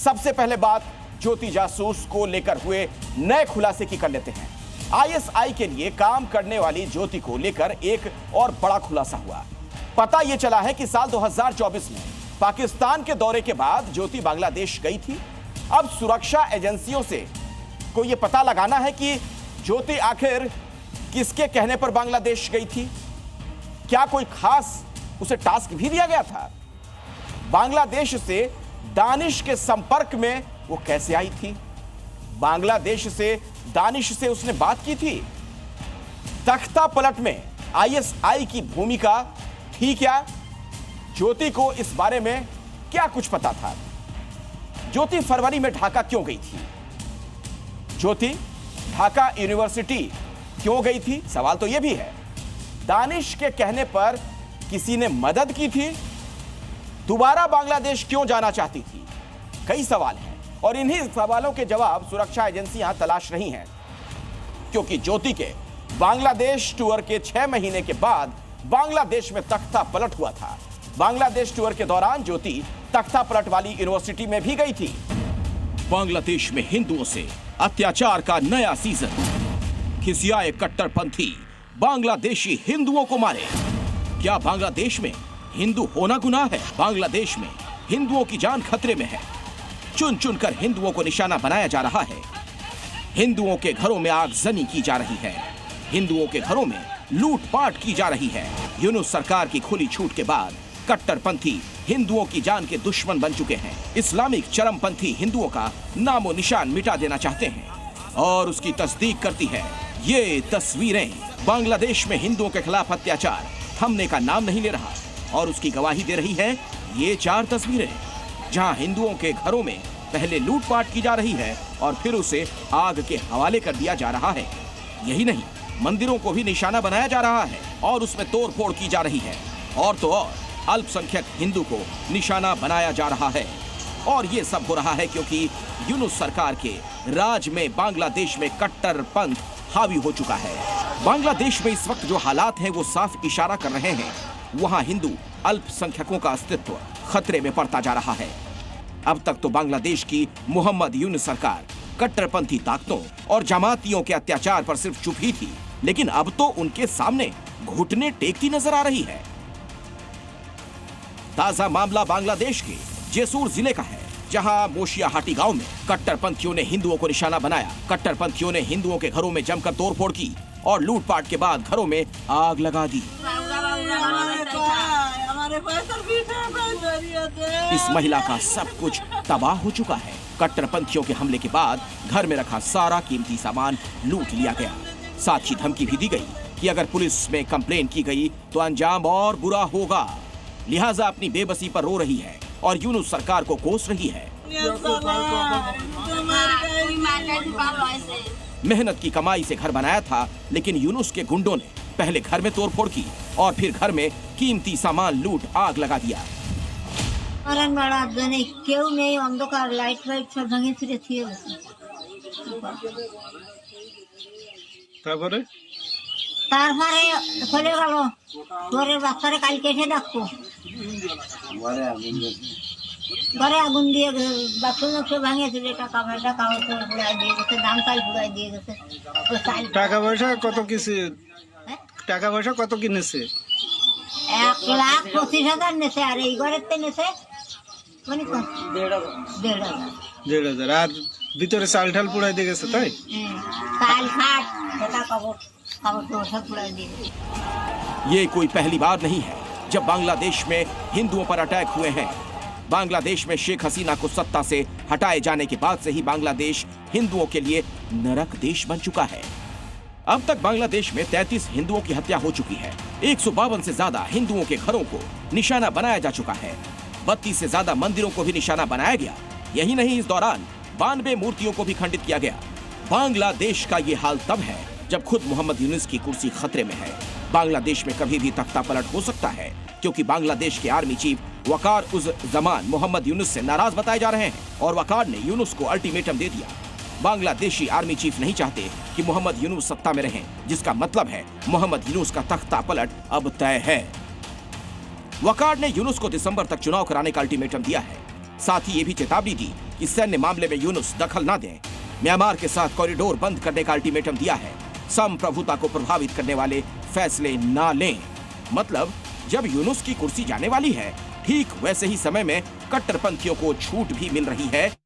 सबसे पहले बात ज्योति जासूस को लेकर हुए नए खुलासे की कर लेते हैं। आईएसआई के लिए काम करने वाली ज्योति को लेकर एक और बड़ा खुलासा हुआ। पता यह चला है कि साल 2024 में पाकिस्तान के दौरे के बाद ज्योति बांग्लादेश गई थी। अब सुरक्षा एजेंसियों से को यह पता लगाना है कि ज्योति आखिर किसके कहने पर बांग्लादेश गई थी। क्या कोई खास उसे टास्क भी दिया गया था? बांग्लादेश से दानिश के संपर्क में वो कैसे आई थी? बांग्लादेश से दानिश से उसने बात की थी? तख्ता पलट में आईएसआई की भूमिका थी क्या? ज्योति को इस बारे में क्या कुछ पता था? ज्योति फरवरी में ढाका क्यों गई थी? ज्योति ढाका यूनिवर्सिटी क्यों गई थी? सवाल तो यह भी है। दानिश के कहने पर किसी ने मदद की थी? दोबारा बांग्लादेश क्यों जाना चाहती थी? कई सवाल हैं और इन्हीं सवालों के जवाब सुरक्षा एजेंसियां तलाश रही हैं, क्योंकि ज्योति के बांग्लादेश टूर के 6 महीने के बाद बांग्लादेश में तख्ता पलट हुआ था। बांग्लादेश टूर के दौरान ज्योति तख्ता पलट वाली यूनिवर्सिटी में भी गई थी। बांग्लादेश में हिंदुओं से अत्याचार का नया सीजन। खिसियाए कट्टरपंथी बांग्लादेशी हिंदुओं को मारे। क्या बांग्लादेश में हिंदू होना गुनाह है? बांग्लादेश में हिंदुओं की जान खतरे में है। चुन चुनकर हिंदुओं को निशाना बनाया जा रहा है। हिंदुओं के घरों में आगजनी की जा रही है। हिंदुओं के घरों में लूटपाट की जा रही है। यूनुस सरकार की खुली छूट के बाद कट्टरपंथी हिंदुओं की जान के दुश्मन बन चुके हैं। इस्लामिक चरमपंथी हिंदुओं का नामो निशान मिटा देना चाहते हैं और उसकी तस्दीक करती है ये तस्वीरें। बांग्लादेश में हिंदुओं के खिलाफ अत्याचार थमने का नाम नहीं ले रहा और उसकी गवाही दे रही है ये 4 तस्वीरें, जहां हिंदुओं के घरों में पहले लूटपाट की जा रही है और फिर उसे आग के हवाले कर दिया जा रहा है। यही नहीं, मंदिरों को भी निशाना बनाया जा रहा है और उसमें तोड़फोड़ की जा रही है। और तो और अल्पसंख्यक हिंदू को निशाना बनाया जा रहा है। और ये सब हो रहा है क्योंकि यूनुस सरकार के राज में बांग्लादेश में कट्टरपंथ हावी हो चुका है। बांग्लादेश में इस वक्त जो हालात हैं वो साफ इशारा कर रहे हैं वहां हिंदू अल्पसंख्यकों का अस्तित्व खतरे में पड़ता जा रहा है। अब तक तो बांग्लादेश की मोहम्मद यूनुस सरकार कट्टरपंथी ताकतों और जमातियों के अत्याचार पर सिर्फ चुप ही थी, लेकिन अब तो उनके सामने घुटने टेकती नजर आ रही है। ताजा मामला बांग्लादेश के जेसूर जिले का है, जहां मोशियाहाटी गांव में कट्टरपंथियों ने हिंदुओं को निशाना बनाया। कट्टरपंथियों ने हिंदुओं के घरों में जमकर तोड़फोड़ की और लूटपाट के बाद घरों में आग लगा दी। इस महिला का सब कुछ तबाह हो चुका है। कट्टरपंथियों के हमले के बाद घर में रखा सारा कीमती सामान लूट लिया गया। साथ ही धमकी भी दी गई कि अगर पुलिस में कंप्लेन की गई तो अंजाम और बुरा होगा। लिहाजा अपनी बेबसी पर रो रही है और यूनुस सरकार को कोस रही है। मेहनत की कमाई से घर बनाया था, लेकिन यूनुस के गुंडों ने पहले घर में तोड़फोड़ की और फिर घर में कीमती सामान लूट आग लगा दिया। क्यों नहीं अंधकार लाइट वाइट सब भांगे फिरे थी। তারপরে চলে গেল ঘরের বাচ্চারা কালকে এসে ডাকবো। ঘরে আগুন দিয়ে বাথরুম ভাঙিয়েছিল, টাকা পয়সা কাগজ পুড়াই দিয়ে গেছে, দাম চাল পুড়াই দিয়ে গেছে। টাকা পয়সা কত কিছু? টাকা পয়সা কত কিনেছে? 1,25,000 নেছে। আর এই ঘরের তে নেছে মানে 1,500 আর ভিতরে চাল ঠাল পুড়াই দিয়ে গেছে। তাই চাল খাট কাপড় तो सब पुड़ाई दिए। ये कोई पहली बार नहीं है जब बांग्लादेश में हिंदुओं पर अटैक हुए हैं। बांग्लादेश में शेख हसीना को सत्ता से हटाए जाने के बाद से ही बांग्लादेश हिंदुओं के लिए नरक देश बन चुका है। अब तक बांग्लादेश में 33 हिंदुओं की हत्या हो चुकी है। 152 से ज्यादा हिंदुओं के घरों को निशाना बनाया जा चुका है। 32 से ज्यादा मंदिरों को भी निशाना बनाया गया। यही नहीं, इस दौरान 92 मूर्तियों को भी खंडित किया गया। बांग्लादेश का ये हाल तब है जब खुद मोहम्मद यूनुस की कुर्सी खतरे में है। बांग्लादेश में कभी भी तख्ता पलट हो सकता है, क्योंकि बांग्लादेश के आर्मी चीफ वकार उज जमान मोहम्मद यूनुस से नाराज बताए जा रहे हैं और वकार ने यूनुस को अल्टीमेटम दे दिया। बांग्लादेशी आर्मी चीफ नहीं चाहते कि मोहम्मद यूनुस सत्ता में रहें, जिसका मतलब है मोहम्मद यूनुस का तख्ता पलट अब तय है। वकार ने यूनुस को दिसंबर तक चुनाव कराने का अल्टीमेटम दिया है। साथ ही ये भी चेतावनी दी कि सैन्य मामले में यूनुस दखल ना दें। म्यांमार के साथ कॉरिडोर बंद करने का अल्टीमेटम दिया है। संप्रभुता को प्रभावित करने वाले फैसले ना लें। मतलब जब यूनुस की कुर्सी जाने वाली है, ठीक वैसे ही समय में कट्टरपंथियों को छूट भी मिल रही है